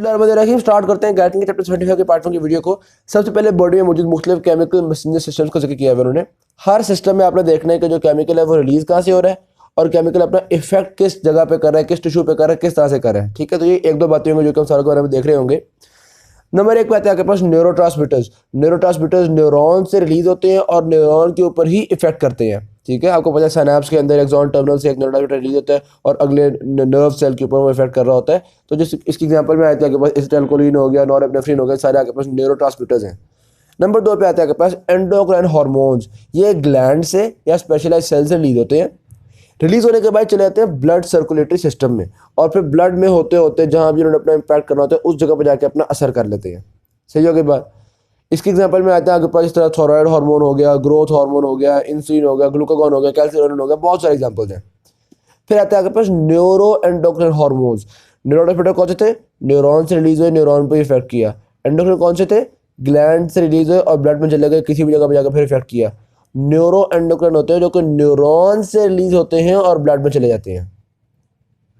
बिस्मिल्लाहिर्रहमानिर्रहीम। स्टार्ट करते हैं गायरन के चैप्टर 75 के पार्ट 1 की वीडियो को। सबसे पहले बॉडी में मौजूद मुख्तलिफ केमिकल मैसेंजर सिस्टम्स का जिक्र किया है उन्होंने। हर सिस्टम में आपने देखना है कि जो केमिकल है वो रिलीज कहाँ से हो रहा है और केमिकल अपना इफेक्ट किस जगह पे कर रहा है, किस टिश्यू पे कर रहा है, किस तरह से कर रहा है। ठीक है, तो ये एक दो बातें होंगी जो कि हम सारे के बारे में देख रहे होंगे। नंबर एक पे आते हैं आपके पास न्यूरोट्रांसमीटर्स। न्यूरोट्रांसमीटर्स न्यूरॉन से रिलीज होते हैं और न्यूरॉन के ऊपर ही इफेक्ट करते हैं। ठीक है, आपको पता है साइनेप्स के अंदर एक्सॉन टर्मिनल से एक न्यूरोट्रांसमीटर रिलीज होता है और अगले नर्व सेल के ऊपर वो इफेक्ट कर रहा होता है। तो जिस इसकी एग्जांपल में आते हैं आपके पास एसिटाइलकोलिन हो गया, नॉरेपेनेफ्रिन हो गया, सारे आपके पास न्यूरोट्रांसमीटर्स हैं। नंबर दो पे आते हैं आपके पास एंडोक्राइन हार्मोन्स। ये ग्लैंड से या स्पेशलाइज सेल से रिलीज होते हैं। रिलीज होने के बाद चले जाते हैं ब्लड सर्कुलेटरी सिस्टम में और फिर ब्लड में होते होते जहां भी उन्होंने अपना इम्पैक्ट करना होता है उस जगह पर जाके अपना असर कर लेते हैं। सही हो गई बात। इसकी एग्जांपल में आता है आपके पास इस तरह थायराइड हार्मोन हो गया, ग्रोथ हार्मोन हो गया, इंसुलिन हो गया, ग्लूकागॉन हो गया, कैल्शियम हो गया, बहुत सारे एग्जांपल्स हैं। फिर आता है आपके पास न्यूरो एंडोक्राइन हार्मोन्स। न्यूरोट्रांसमीटर कौन से थे? न्यूरॉन से रिलीज हुए, न्यूरॉन पर इफेक्ट किया। एंडोक्राइन कौन से थे? ग्लैंड से रिलीज हुए और ब्लड में चले गए, किसी भी जगह पर जाकर फिर इफेक्ट किया। न्यूरो एंडोक्राइन होते हैं जो कि न्यूरॉन से रिलीज होते हैं और ब्लड में चले जाते हैं।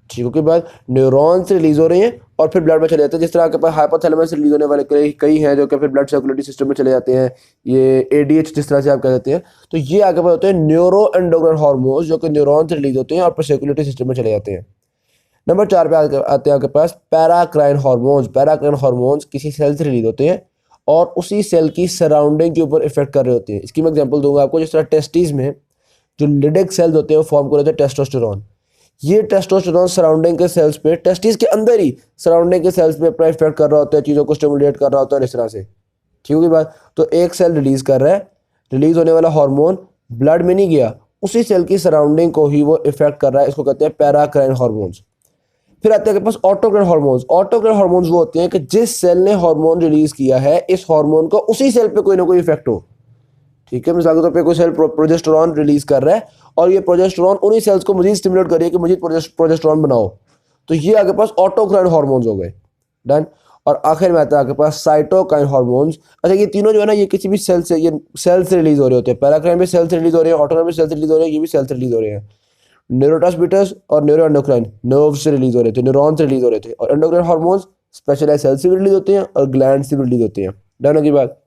ठीक है, बाद न्यूरॉन से रिलीज हो रहे हैं और फिर ब्लड में चले जाते हैं। जिस तरह आपके पास हाइपोथैलेमस से रिलीज होने वाले कई हैं जो कि फिर ब्लड सर्कुलेटरी सिस्टम में चले जाते हैं। ये एडीएच जिस तरह से आप कह देते हैं। तो ये आपके पास होते हैं न्यूरो एंडोक्राइन हार्मोन्स जो कि न्यूरॉन से रिलीज होते हैं और फिर सर्कुलेटरी सिस्टम में चले जाते हैं। नंबर 4 पे आते हैं आपके पास पैराक्राइन हार्मोन्स। पैराक्राइन हार्मोन्स किसी सेल से रिलीज होते हैं और उसी सेल की सराउंडिंग के ऊपर इफेक्ट कर रहे होते हैं। इसकी मैं एग्जांपल दूंगा आपको। जिस तरह टेस्टिस में जो लिडिक सेल्स होते हैं वो फॉर्म कर रहे हैं टेस्टोस्टेरोन। ये टेस्टोस्टेरोन सराउंडिंग के सेल्स पे, टेस्टिस के अंदर ही सराउंडिंग के सेल्स पे अपना इफेक्ट कर रहा होता है, चीज़ों को स्टिमुलेट कर रहा होता है इस तरह से। ठीक होगी बात। तो एक सेल रिलीज कर रहा है, रिलीज होने वाला हार्मोन ब्लड में नहीं गया, उसी सेल की सराउंडिंग को ही वो इफेक्ट कर रहा है। इसको कहते हैं पैराक्राइन हार्मोन्स। फिर आते हैं आपके पास ऑटोक्राइन हार्मोन्स। ऑटोक्राइन हार्मोन्स वो होते हैं कि जिस सेल ने हार्मोन रिलीज किया है इस हार्मोन का उसी सेल पे कोई ना कोई इफेक्ट हो। ठीक है, मिसाल के तौर पे कोई सेल प्रोजेस्टेरॉन रिलीज कर रहा है और ये प्रोजेस्टेरॉन उन्हीं सेल्स को मजीद स्टिमुलेट कर रही है कि मजीद प्रोजेस्टेरॉन बनाओ। तो ये आपके पास ऑटोक्राइन हार्मोन्स हो गए। डन। और आखिर में आता है आपके पास साइटोकाइन हार्मोन्स। अच्छा, ये तीनों जो है ना ये किसी भी सेल से, ये सेल से रिलीज हो रहे होते हैं। पैराक्राइन भी सेल से रिलीज हो रहे हैं, ऑटोक्राइन भी सेल से रिलीज हो रहे हैं, ये भी सेल से रिलीज हो रहे हैं। न्यूरोट्रांसमीटर्स और न्यूरो एंडोक्राइन नर्व से रिलीज हो रहे थे, न्यूरॉन से रिलीज हो रहे थे। और एंडोक्राइन हार्मोन्स स्पेशलाइज सेल से भी रिलीज होते हैं और ग्लैंड से भी रिलीज होते हैं। डन होगी बात।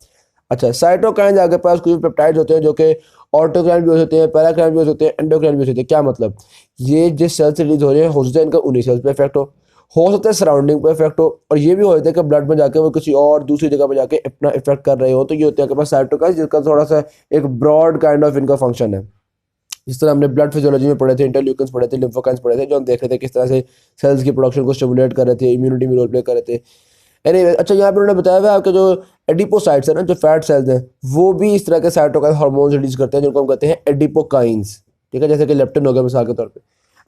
अच्छा, साइटोकाइन आपके पास कुछ पेप्टाइड्स होते हैं जो कि ऑटोक्राइन भी हो सकते हैं, पैराक्राइन भी हो सकते हैं, एंडोक्राइन भी हो सकते हैं। क्या मतलब? ये जिस सेल से रिलीज हो रहे हैं हो सकता है इनका उन्हीं सेल्स पे इफेक्ट हो सकता है सराउंडिंग पे इफेक्ट हो, और ये भी हो सकता है कि ब्लड में जाके वो किसी और दूसरी जगह पे जाके अपना इफेक्ट कर रहे हो। तो ये होते हैं आपके पास साइटोकाइन, जिसका थोड़ा सा एक ब्रॉड काइंड ऑफ इनका फंक्शन है। जिस तरह हमने ब्लड फिजियोलॉजी में पढ़े थे, इंटरल्यूकिन्स पढ़े थे, लिम्फोकाइन्स पढ़े थे, जो हम देख रहे थे किस तरह से सेल्स की प्रोडक्शन को स्टिमुलेट कर रहे थे, इम्यूनिटी में रोल प्ले कर रहे थे। Anyway, अच्छा, यहाँ पर उन्होंने बताया हुआ आपके जो एडिपोसाइट्स है ना, जो फैट सेल्स हैं, वो भी इस तरह के साइटोकाइन हार्मोन्स रिलीज करते हैं जिनको हम कहते हैं एडिपोकाइंस। ठीक है, जैसे कि लेप्टिन हो गया मिसाल के तौर पे।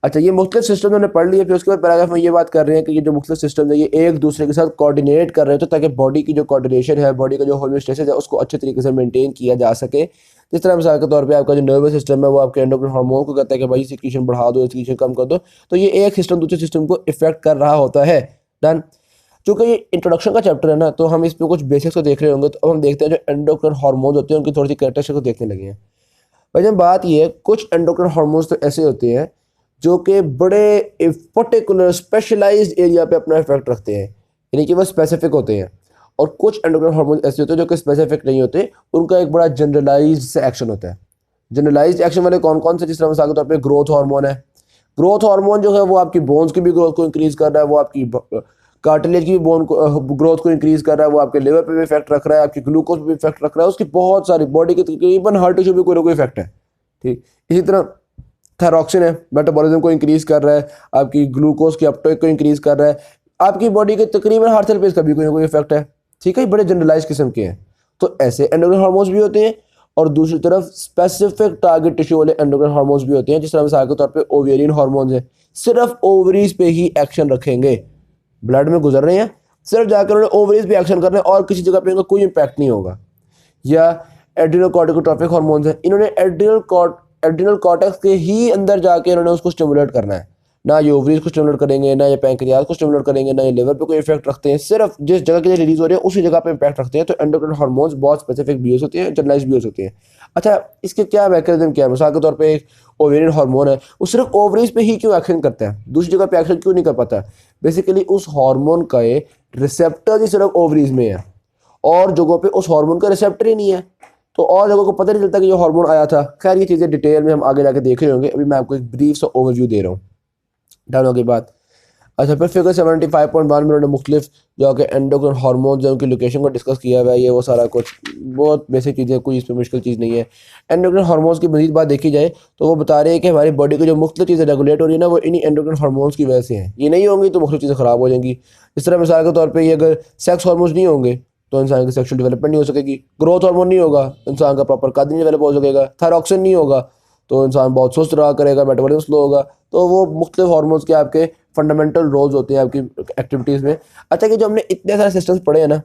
अच्छा, ये मुख्तलिफ सिस्टम उन्होंने पढ़ लिए। फिर उसके बाद पैराग्राफ में ये बात कर रहे हैं कि ये जो मुख्तलिफ सिस्टम है ये एक दूसरे के साथ कोऑर्डिनेट कर रहे होते हैं ताकि बॉडी की जो कोऑर्डिनेशन है, बॉडी का जो होमियोस्टेसिस है उसको अच्छे तरीके से मेंटेन किया जा सके। जिस तरह मिसाल के तौर पे आपका जो नर्वस सिस्टम है वो आपके एंडोक्राइन हार्मोन को कहता है कि भाई सिक्रीशन बढ़ा दो, सिक्रीशन कम कर दो। तो ये एक सिस्टम दूसरे सिस्टम को इफेक्ट कर रहा होता है। डन। चूँकि ये इंट्रोडक्शन का चैप्टर है ना, तो हम इस पर कुछ बेसिक्स को देख रहे होंगे। तो अब हम देखते हैं जो एंडोक्राइन हार्मोन्स होते हैं उनकी थोड़ी सी कैरेक्टरिस्टिक्स को देखने लगे हैं। भाई जब बात ये है, कुछ एंडोक्राइन हार्मोन्स तो ऐसे होते हैं जो कि बड़े पर्टिकुलर स्पेशलाइज्ड एरिया पे अपना इफेक्ट रखते हैं, यानी कि वो स्पेसिफिक होते हैं। और कुछ एंडोक्राइन हार्मोन्स ऐसे होते हैं जो कि स्पेसिफिक नहीं होते, उनका एक बड़ा जनरलाइज्ड से एक्शन होता है। जनरलाइज्ड एक्शन वाले कौन कौन से? जिस तरह मिसाल के तौर पे ग्रोथ हार्मोन है। ग्रोथ हार्मोन जो है वो आपकी बोन्स की भी ग्रोथ को इंक्रीज कर रहा है, वो आपकी कार्टिलेज की भी बोन को ग्रोथ को इंक्रीज कर रहा है, वो आपके लिवर पे भी इफेक्ट रख रहा है, आपकी ग्लूकोज पे भी इफेक्ट रख रहा है, उसकी बहुत सारी बॉडी के तकरीबन हर टिश्यू पे कोई ना कोई इफेक्ट है। ठीक, इसी तरह थायरॉक्सिन है, मेटाबॉलिज्म को इंक्रीज कर रहा है, आपकी ग्लूकोज की अपटेक को इंक्रीज कर रहा है, आपकी बॉडी के तकरीबन हर सेल पे इसका भी कोई ना कोई इफेक्ट है। ठीक है, बड़े जनरलाइज किस्म के हैं। तो ऐसे एंडोक्राइन हार्मोन्स भी होते हैं और दूसरी तरफ स्पेसिफिक टारगेट टिश्यू वाले एंडोक्राइन हार्मोन्स भी होते हैं। जिस तरह मिसाल के तौर पे ओवेरियन हार्मोन्स है, सिर्फ ओवरीज पे ही एक्शन रखेंगे, ब्लड में गुजर रहे हैं, सिर्फ जाकर उन्होंने ओवरीज पे एक्शन करना है और किसी जगह पे इनका कोई इंपैक्ट नहीं होगा। या एड्रिनल कॉर्टिकोट्रोपिक हार्मोन्स है, इन्होंने एड्रिनल कॉर्टेक्स के ही अंदर जाके इन्होंने उसको स्टिमुलेट करना है, ना ये ओवरीज को स्टिमुलेट करेंगे, ना ये पैंक्रियाज को स्टिमुलेट करेंगे, ना ये लिवर पे कोई इफेक्ट रखते हैं। सिर्फ जिस जगह के लिए रिलीज हो रही है उसी जगह पे इम्पैक्ट रखते हैं। तो एंडोक्राइन हार्मोन्स बहुत स्पेसिफिक भी हो सकते हैं, जनरलाइज भी हो सकते हैं। अच्छा, इसके क्या मैकेनिज्म क्या है? मिसाल के तौर पे एक ओवेरियन हार्मोन है, वो सिर्फ ओवरीज पे ही क्यों एक्शन करता है, दूसरी जगह पे एक्शन क्यों नहीं कर पाता? बेसिकली उस हार्मोन का रिसेप्टर ही सिर्फ ओवरीज में है, और जगहों पे उस हार्मोन का रिसेप्टर ही नहीं है, तो और लोगों को पता नहीं चलता कि ये हार्मोन आया था। खैर, ये चीज़ें डिटेल में हम आगे जाके देख रहे होंगे, अभी मैं आपको एक ब्रीफ सा ओवरव्यू दे रहा हूँ। डन होगी बात। अच्छा, फिर फिगर 75.1 में उन्होंने मुख्तलिफ जो कि एंडोक्राइन हार्मोन जो उनकी लोकेशन को डिस्कस किया हुआ है, ये वो सारा कुछ बहुत बेसिक चीज़ें, कोई इसमें मुश्किल चीज़ नहीं है। एंडोक्राइन हार्मोन्स की मजीद बात देखी जाए तो वो बता रहे हैं कि हमारी बॉडी की जो मुख्तलिफ चीज़ें रेगुलेट हो रही है ना, वो इन्हीं एंडोक्राइन हार्मोन्स की वजह से हैं। ये नहीं होंगी तो मुख्तलिफ चीज़ें ख़राब हो जाएंगी। इस तरह मिसाल के तौर पर ये अगर सेक्स हार्मोन्स नहीं होंगे तो इंसान की सेक्सुअल डेवलपमेंट नहीं हो सकेगी। ग्रोथ हार्मोन नहीं होगा, इंसान का प्रॉपर कद नहीं डेवलप हो सकेगा। थायरॉक्सिन नहीं होगा तो इंसान बहुत सुस्त रहा करेगा, मेटाबॉलिज्म स्लो होगा। तो वो मुख्तलिफ हार्मोन्स के आपके फंडामेंटल रोल्स होते हैं आपकी एक्टिविटीज़ में। अच्छा, कि जो हमने इतने सारे सिस्टम्स पढ़े हैं ना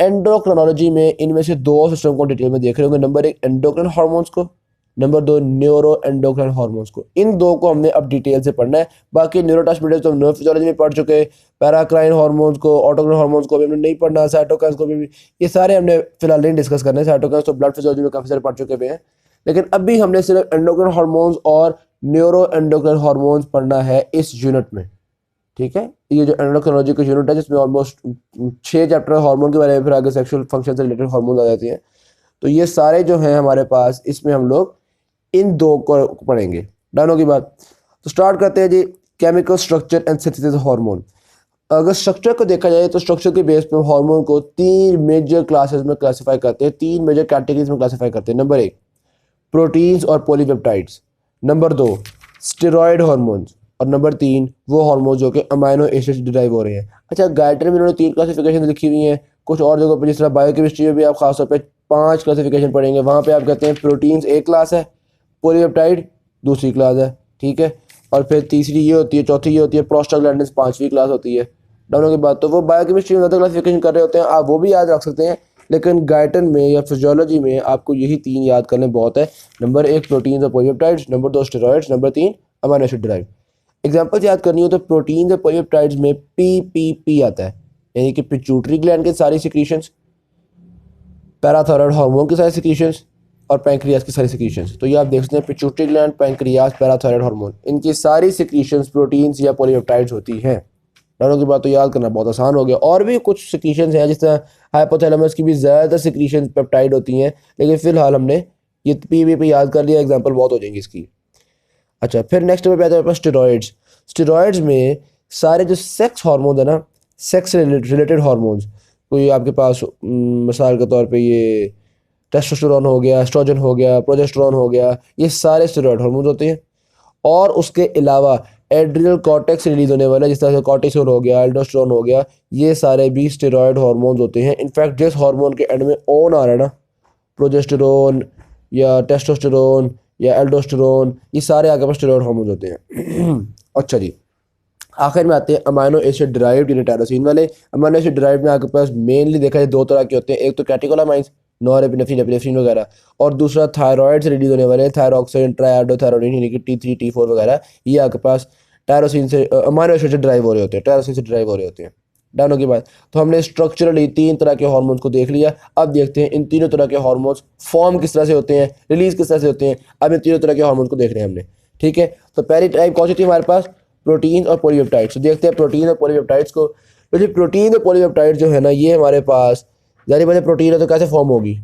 एंडोक्राइनोलॉजी में, इनमें से दो सिस्टम को डिटेल में देख रहे होंगे। नंबर एक एंडोक्राइन हार्मोन्स को, नंबर दो न्यूरो एंडोक्राइन हार्मोन्स को। इन दो को हमने अब डिटेल से पढ़ना है। बाकी न्यूरोट्रांसमीटर्स तो हम नर्व फिजियोलॉजी में पढ़ चुके हैं। पैराक्राइन हार्मोन्स को, ऑटोक्राइन हार्मोन्स को भी हमने नहीं पढ़ना। साइटोकाइन्स को भी ये सारे हमने फिलहाल नहीं डिस्कस करने हैं। साइटोकाइन्स तो ब्लड फिजियोलॉजी में काफ़ी सारे पढ़ चुके हुए हैं, लेकिन अभी हमने सिर्फ एंडोक्राइन हार्मोन्स और न्यूरो एंडोक्राइन हार्मोन्स पढ़ना है इस यूनिट में। ठीक है, ये जो एंडोक्राइनोलॉजी का यूनिट है जिसमें ऑलमोस्ट 6 चैप्टर हार्मोन के बारे में, फिर आगे सेक्सुअल फंक्शन से रिलेटेड हार्मोन आ जाती हैं। तो ये सारे जो हैं हमारे पास, इसमें हम लोग इन दो को पढ़ेंगे। डन की बात। तो स्टार्ट करते हैं जी। Chemical structure and synthesis hormone. अगर स्ट्रक्चर को देखा जाए तो स्ट्रक्चर के बेस पे हार्मोन को 3 मेजर क्लासेस में क्लासिफाई करते हैं, 3 मेजर कैटेगरीज में क्लासिफाई करते हैं। नंबर 1 प्रोटीन्स और पॉलीपेप्टाइड्स, नंबर 2 स्टेरॉयड हार्मोन्स, और नंबर 3 वो हार्मोन जो कि अमाइनो एसिड्स डिराइव हो रहे हैं। अच्छा, गाइडर में उन्होंने 3 क्लासिफिकेशन लिखी हुई हैं। कुछ और जगहों पर जिस तरह बायोकेमिस्ट्री में भी आप खासतौर पे 5 क्लासिफिकेशन पढ़ेंगे। वहाँ पे आप कहते हैं प्रोटीन्स एक क्लास है, पॉलीपेप्टाइड दूसरी क्लास है। ठीक है, और फिर तीसरी ये होती है, चौथी ये होती है, प्रोस्टाग्लैंडिन्स 5वीं क्लास होती है। डाउनों की बात। तो वो बायोकेमिस्ट्री में ज़्यादा क्लासिफिकेशन कर रहे होते हैं, आप वो भी याद रख सकते हैं, लेकिन गाइटन में या फिजियोलॉजी में आपको यही 3 याद करने बहुत है। नंबर 1 प्रोटीन्स और polypeptides, number 2 steroids, number 3 amino acid derive. Example याद करनी हो तो प्रोटीन्स और पॉलीपेप्टाइड्स में पीपीपी आता है, यानी कि पिट्यूटरी ग्लैंड के सारी सिक्रीशंस, पैराथायरॉयड हार्मोन के सारे सिक्रीशंस, और पैंक्रियाज की सारी सिक्रीशंस। तो ये आप देख सकते हैं pituitary gland, pancreas, parathyroid hormone, इनकी सारी सिक्रीशंस प्रोटीन्स या पॉलीपेप्टाइड्स होती हैं। दोनों की बात तो याद करना बहुत आसान हो गया। और भी कुछ सिक्रीशंस हैं, जिस तरह हाइपोथैलेमस की भी ज़्यादातर सिक्रीशंस पेप्टाइड होती हैं, लेकिन फिलहाल हमने ये पीपीपी याद कर लिया, एग्जाम्पल बहुत हो जाएंगी इसकी। अच्छा, फिर नेक्स्ट पे आता है स्टेरॉइड्स। स्टेरॉइड्स में सारे जो सेक्स हार्मोन है ना, सेक्स रिलेटेड हार्मोन्स, कोई आपके पास मिसाल के तौर पे ये टेस्टोस्टेरोन हो गया, एस्ट्रोजन हो गया, प्रोजेस्टेरोन हो गया, ये सारे स्टेरॉइड हार्मोन्स होते हैं। और उसके अलावा एड्रिनल कॉर्टेक्स रिलीज होने वाला, जिस तरह से कॉर्टिसोल हो गया, एल्डोस्टेरोन हो गया, ये सारे भी स्टेरॉइड हार्मोन्स होते हैं। इनफैक्ट जिस हार्मोन के एंड में ओन आ रहा है ना, प्रोजेस्टेरोन या टेस्टोस्टेरोन या एल्डोस्टेरोन, ये सारे आपके पास स्टेरॉइड हार्मोन्स होते हैं। अच्छा जी, आखिर में आते हैं अमाइनो एसिड डिराइव्ड यानी टायरोसिन वाले। अमाइनो एसिड डिराइव्ड में आपके पास मेनली देखा जाए 2 तरह के होते हैं, एक तो कैटेकोलामाइंस, नॉरेपिनेफ्रिन, एपिनेफ्रिन वगैरह, और दूसरा थायराइड से रिलीज होने वाले थायरॉक्सिन, ट्राइआडोथायरोडीन यानी कि T3 T4 वगैरह, ये आपके पास टायरोसिन से, अमाइनो एसिड से ड्राइव हो रहे होते हैं, टायरोसिन से ड्राइव हो रहे होते हैं। डाउन की बात। तो हमने स्ट्रक्चरली 3 तरह के हार्मोन्स को देख लिया। अब देखते हैं इन तीनों तरह के हार्मोन्स फॉर्म किस तरह से होते हैं, रिलीज किस तरह से होते हैं। अब इन तीनों तरह के हार्मोन्स को देख रहे हैं हमने। ठीक है, तो पहली टाइप कौन सी थी हमारे पास, प्रोटीन और पॉलीपेप्टाइड्स। तो देखते हैं प्रोटीन और पॉलीपेप्टाइड्स को। तो जी प्रोटीन और पॉलीपेप्टाइड्स जो है ना, ये हमारे पास जारी बात है, प्रोटीन है तो कैसे फॉर्म होगी,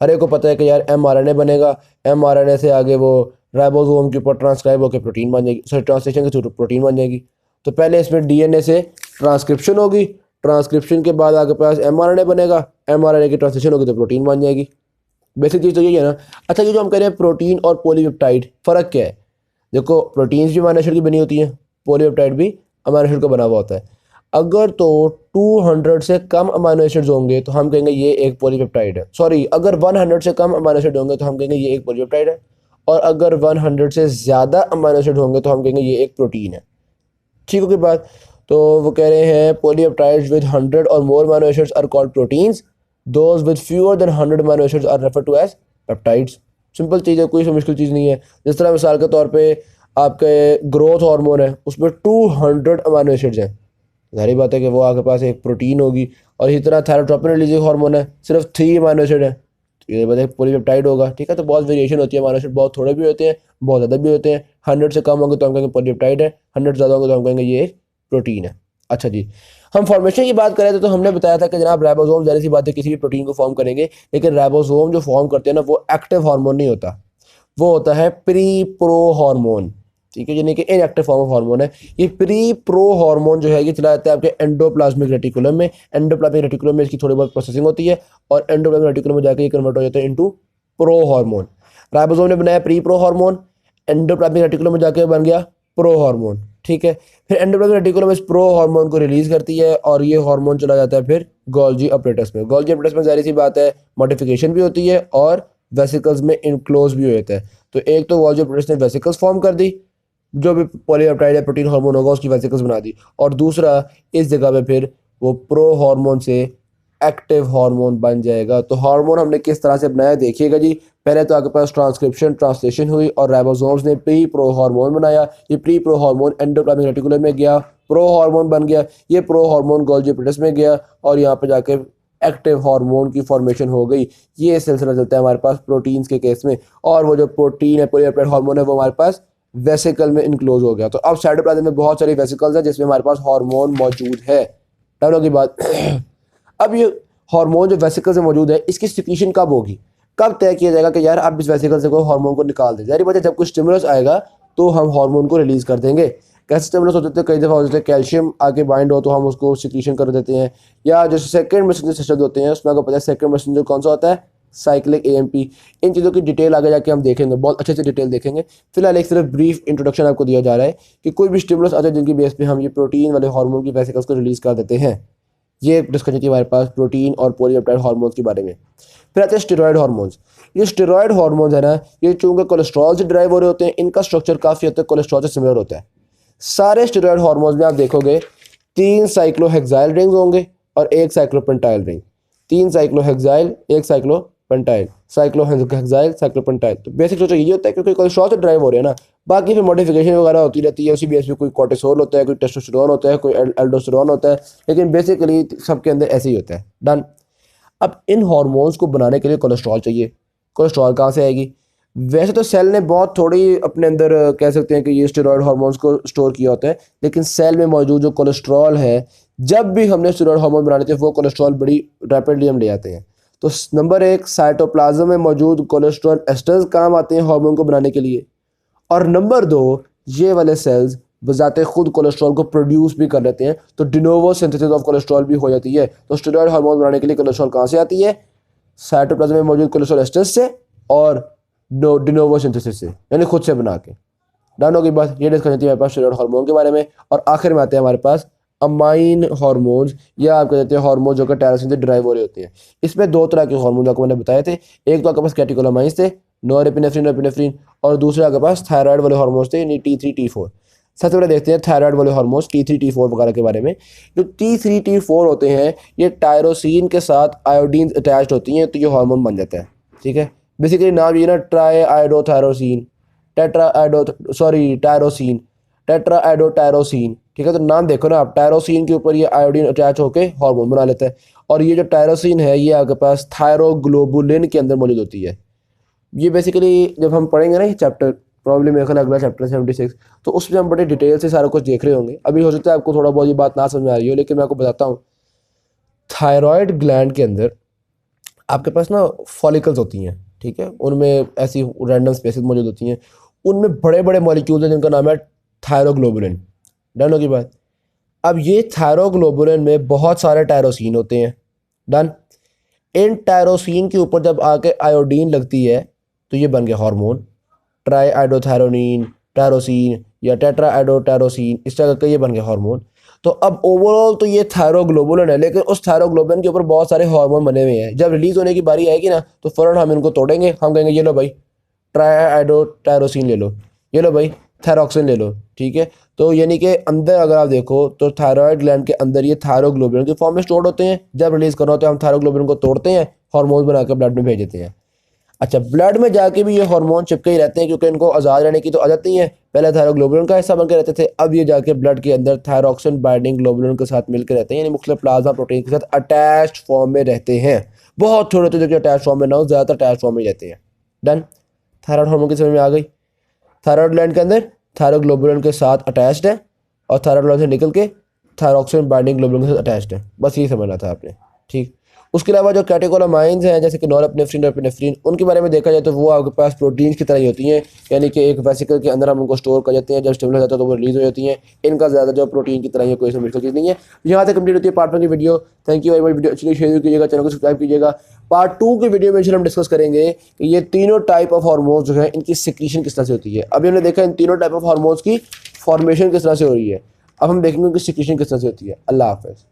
हर एक को पता है कि यार mRNA बनेगा, mRNA से आगे वो राइबोसोम के ऊपर ट्रांसक्राइब होकर प्रोटीन बन जाएगी, सॉरी ट्रांसलेशन के थ्रू प्रोटीन बन जाएगी। तो पहले इसमें DNA से ट्रांसक्रिप्शन होगी, ट्रांसक्रिप्शन के बाद आपके पास mRNA बनेगा, mRNA की ट्रांसलेशन होगी तो प्रोटीन बन जाएगी। बेसिक चीज़ तो यही है ना। अच्छा, ये जो हम कह रहे हैं प्रोटीन और पॉलीपेप्टाइड, फ़र्क क्या है? देखो, प्रोटीन्स भी अमाइनो एसिड की बनी होती हैं, पॉलीपेप्टाइड भी अमाइनो एसिड का बना हुआ होता है। अगर तो 200 से कम अमाइनो एसिड्स होंगे तो हम कहेंगे ये एक पॉलीपेप्टाइड है। सॉरी, अगर 100 से कम अमाइनो एसिड होंगे तो हम कहेंगे ये एक पॉलीपेप्टाइड है, और अगर 100 से ज़्यादा अमाइनो एसिड होंगे तो हम कहेंगे ये एक प्रोटीन है। ठीक होगी बात। तो वो कह रहे हैं पॉलीपेप्टाइड्स विद 100 और more amino acids are called proteins, those with fewer than 100 amino acids are referred to as peptides. Simple चीज़ है, कोई मुश्किल चीज़ नहीं है। जिस तरह मिसाल के तौर पे आपके ग्रोथ हार्मोन है, उसमें 200 अमीनो एसिड्स हैं। जाहिर बात है कि वो आपके पास एक प्रोटीन होगी। और इसी तरह थायरोट्रोपिन रिलीजिंग हार्मोन है, सिर्फ 3 अमीनो एसिड है, तो ये बताए पॉलीपेप्टाइड होगा। ठीक है, तो बहुत वेरिएशन होती है, अमीनो एसिड बहुत थोड़े भी होते हैं, बहुत ज़्यादा भी होते हैं। 100 से कम होंगे तो हम कहेंगे पॉलीपेप्टाइड है, 100 ज़्यादा होंगे तो हम कहेंगे ये प्रोटीन है। अच्छा जी, हम फॉर्मेशन की बात करें तो हमने बताया था कि जनाब राइबोसोम जाहिर सी बात है किसी भी प्रोटीन को फॉर्म करेंगे, लेकिन राइबोसोम जो फॉर्म करते हैं ना वो एक्टिव हार्मोन नहीं होता, वो होता है प्री प्रो हार्मोन। ठीक है, यानी कि इनएक्टिव फॉर्म ऑफ हार्मोन है। ये प्री प्रो हार्मोन जो है ये चला जाता है आपके एंडोप्लाज्मिक रेटिकुलम में। एंडोप्लाज्मिक रेटिकुलम में इसकी थोड़ी बहुत प्रोसेसिंग होती है और एंडोप्लाज्मिक रेटिकुलम में जाकर ये कन्वर्ट हो जाता है इनटू प्रो हार्मोन। राइबोसोम ने बनाया pre pro hormone, endoplasmic reticulum में जाकर बन गया प्रो हार्मोन। ठीक है, फिर एंडोप्लाज्मिक रेटिकुलम इस प्रो हार्मोन को रिलीज करती है और ये हार्मोन चला जाता है फिर गोल्जी अपरेटस में। गोल्जी अपरेटस में जाहिर सी बात है मॉडिफिकेशन भी होती है और वेसिकल्स में इनक्लोज भी होता है। तो एक तो गोल्जी अपरेटस ने वेसिकल्स फॉर्म कर दी, जो भी पॉलीपेप्टाइड या प्रोटीन हार्मोन होगा उसकी वेसिकल्स बना दी, और दूसरा इस जगह पे फिर वो प्रो हार्मोन से एक्टिव हार्मोन बन जाएगा। तो हार्मोन हमने किस तरह से बनाया देखिएगा जी। पहले तो आपके पास ट्रांसक्रिप्शन ट्रांसलेशन हुई और राइबोसोम्स ने प्री प्रो हार्मोन बनाया। ये pre pro hormone endoplasmic reticulum में गया, प्रो हार्मोन बन गया। ये प्रो हार्मोन गोल्जी अपरेटस में गया और यहाँ पे जाके एक्टिव हार्मोन की फॉर्मेशन हो गई। ये सिलसिला चलता है हमारे पास प्रोटीन्स के केस में। और वो जो प्रोटीन है पॉलीपेप्टाइड हार्मोन है वो हमारे पास वेसिकल में इनक्लोज हो गया। तो अब साइटोप्लाज्म में बहुत सारी वेसिकल्स हैं जिसमें हमारे पास हार्मोन मौजूद है। डाउन की बात अब ये हार्मोन जो वेसिकल से मौजूद है इसकी सिक्रीशन कब होगी, कब तय किया जाएगा कि यार अब इस वेसिकल से कोई हार्मोन को निकाल दे। जाहिर बात है जब कुछ स्टिमुलस आएगा तो हम हार्मोन को रिलीज कर देंगे। कैसे स्टिमुलस होते थे, कई दफ़ा होते थे कैल्शियम आके बाइंड हो तो हम उसको सिक्रीशन कर देते हैं, या जो सेकंड मैसेंजर सिस्टम होते हैं उसमें आपको पता है सेकंड मैसेंजर कौन सा होता है, साइक्लिक एएमपी। इन चीज़ों की डिटेल आगे जाके हम देखेंगे, बहुत अच्छे से डिटेल देखेंगे। फिलहाल एक सिर्फ ब्रीफ इंट्रोडक्शन आपको दिया जा रहा है कि कोई भी स्टिमुलस आता है जिनकी बेस पे हम ये प्रोटीन वाले हार्मोन की वेसिकल्स को रिलीज कर देते हैं। ये डिस्कशन थी हमारे पास प्रोटीन और पॉलीपेप्टाइड हार्मोन्स के बारे में। फिर आते हैं स्टेरॉयड हार्मोन्स। ये स्टेरॉयड हार्मोन्स है ना, ये चूंकि कोलेस्ट्रॉल से ड्राइव हो रहे होते हैं, इनका स्ट्रक्चर काफ़ी हद तक कोलेस्ट्रॉल से सिमिलर होता है। सारे स्टेरॉयड हार्मोन्स में आप देखोगे 3 साइक्लोहेक्साइल रिंग्स होंगे और 1 cyclopentyl ring. 3 cyclohexyl, 1 cyclopentyl, cyclohexyl cyclopentyl. तो बेसिक स्ट्रक्चर ये होता है क्योंकि कोलेस्ट्रॉल से ड्राइव हो रहे हैं ना। बाकी फिर मॉडिफिकेशन वगैरह होती रहती है, उसी बेस पे कोई कोर्टिसोल होता है, कोई टेस्टोस्टेरोन होता है, कोई एल्डोस्टेरोन होता है, लेकिन बेसिकली सबके अंदर ऐसे ही होता है। डन। अब इन हार्मोन्स को बनाने के लिए कोलेस्ट्रॉल चाहिए। कोलेस्ट्रॉल कहाँ से आएगी? वैसे तो सेल ने बहुत थोड़ी अपने अंदर कह सकते हैं कि ये स्टेरॉयड हार्मोन्स को स्टोर किया होता है, लेकिन सेल में मौजूद जो कोलेस्ट्रॉल है, जब भी हमने स्टेरॉयड हार्मोन बनाने थे वो कोलेस्ट्रॉल बड़ी रैपिडली हम ले आते हैं। तो नंबर 1 साइटोप्लाज्म में मौजूद कोलेस्ट्रॉल एस्टर्स काम आते हैं हार्मोन को बनाने के लिए, और नंबर 2 ये वाले सेल्स बजाते खुद कोलेस्ट्रॉल को प्रोड्यूस भी कर लेते हैं। तो डिनोवो सिंथेसिस ऑफ कोलेस्ट्रॉल भी हो जाती है। तो स्टेरॉयड हार्मोन बनाने के लिए कोलेस्ट्रॉल कहाँ से आती है? साइटोप्लाज्म में मौजूद कोलेस्ट्रॉल एस्टर्स से और डिनोवो सिंथेसिस से, यानी खुद से बना के। डाउन की बात ये डिस्कशन थी हमारे पास स्टेरॉयड हार्मोन के बारे में। और आखिर में आते हैं हमारे पास अमाइन हार्मोन्स, या आप कह सकते हैं हार्मोन जो कि टायरोसिन से ड्राइव हो रहे होते हैं। इसमें 2 तरह के हार्मोन आपको मैंने बताए थे। एक तो आपके पास कैटेकोलामाइंस थे, नॉरएपिनेफ्रिन और एपिनेफ्रिन, और दूसरे आपके पास थायराइड वाले हार्मोन्स थे, यानी T3 T4। सबसे पहले देखते हैं थायराइड वाले हार्मोन्स T3 T4 वगैरह के बारे में। जो T3 T4 होते हैं ये टायरोसिन के साथ आयोडीन अटैच्ड होती हैं, तो ये हार्मोन बन जाता है। ठीक है, बेसिकली नाम ये ना ट्राई आयोडोथायरोसिन, टायरोसिन, टेट्राआइडोटायरोसिन। ठीक है, तो नाम देखो ना आप, टायरोसिन के ऊपर ये आयोडीन अटैच होकर हार्मोन बना लेता है। और ये जो टायरोसिन है ये आपके पास थायरोग्लोबुलिन के अंदर मौजूद होती है। ये बेसिकली जब हम पढ़ेंगे ना ये चैप्टर, प्रॉब्लम मेरे ख्याल अगला चैप्टर 76, तो उसमें हम बड़े डिटेल से सारा कुछ देख रहे होंगे। अभी हो सकता है आपको थोड़ा बहुत ये बात ना समझ में आ रही हो, लेकिन मैं आपको बताता हूँ। थायराइड ग्लैंड के अंदर आपके पास ना फॉलिकल्स होती हैं। ठीक है, उनमें ऐसी रैंडम स्पेसेस मौजूद होती हैं, उनमें बड़े बड़े मॉलिक्यूल्स हैं जिनका नाम है थायरोग्लोबुलिन। डन होगी बात। अब ये थायरोग्लोबुलिन में बहुत सारे टायरोसिन होते हैं। डन। इन टायरोसिन के ऊपर जब आके आयोडीन लगती है तो ये बन गया हार्मोन, ट्राई आइडोथायरोनिन, टायरोसिन या टेट्राआइडोटायरोसिन, इस तरह का ये बन गया हार्मोन। तो अब ओवरऑल तो ये थायरोग्लोबुलिन है, लेकिन उस थायरोग्लोबुलिन के ऊपर बहुत सारे हार्मोन बने हुए हैं। जब रिलीज होने की बारी आएगी ना तो फौरन हम इनको तोड़ेंगे, हम कहेंगे ये लो भाई ट्राईआइडोटायरोसिन ले लो, ये लो भाई थायरोक्सिन ले लो। ठीक है, तो यानी कि अंदर अगर आप देखो तो थायराइड ग्लैंड के अंदर ये थायरोग्लोबुलिन के फॉर्म में स्टोर होते हैं। जब रिलीज करना होता है हम थायरोग्लोबुलिन को तोड़ते हैं, हार्मोन बना कर ब्लड में भेज देते हैं। अच्छा, ब्लड में जाके भी ये हार्मोन चिपके ही रहते हैं क्योंकि इनको आज़ाद रहने की तो आदत नहीं है। पहले थायरोग्लोबुलिन का हिस्सा बनकर रहते थे, अब ये जाके ब्लड के अंदर थायरॉक्सिन बाइंडिंग ग्लोबुलिन के साथ मिलकर रहते हैं, यानी मुख्तलिफ प्लाज्मा प्रोटीन के साथ अटैच्ड फॉर्म में रहते हैं। बहुत थोड़े तो जो अटैच फॉर्म में ना हो, ज़्यादातर अटैच फॉर्म में रहते हैं। डन। थायराइड हार्मोन की समझ में आ गई। थायराइड ग्लैंड के अंदर थायरोग्लोबुलिन के साथ अटैच्ड है और थायराइड ग्लैंड से निकल के थायरॉक्सिन बाइंडिंग ग्लोबुलिन के साथ अटैच्ड है। बस यही समझना था आपने, ठीक। उसके अलावा जो कैटेकोलामाइंस हैं जैसे कि नॉरएपिनेफ्रिन और एपिनेफ्रिन, उनके बारे में देखा जाए तो वो आपके पास प्रोटीन्स की तरह ही होती हैं, यानी कि एक वेसिकल के अंदर हम उनको स्टोर कर जाते हैं, जब स्टिमुलस जाता है तो वो रिलीज हो जाती हैं। इनका ज़्यादा जो प्रोटीन की तरह ही कोई मुश्किल चीज़ नहीं है। यहाँ तक कंप्लीट होती है पार्ट 1 की video. Thank you very much. Video अच्छी शेयर कीजिएगा, चैनल को सब्सक्राइब कीजिएगा। पार्ट 2 की वीडियो में हम डिस्कस करेंगे कि ये तीनों टाइप ऑफ हार्मोन्स जो है इनकी सिक्रीशन किस तरह से होती है। अभी हमने देखा इन तीनों टाइप ऑफ हार्मोन्स की फॉर्मेशन किस तरह से हो रही है, अब हम देखेंगे उनकी सिक्रीशन किस तरह से होती है। अल्लाह हाफ़िज़।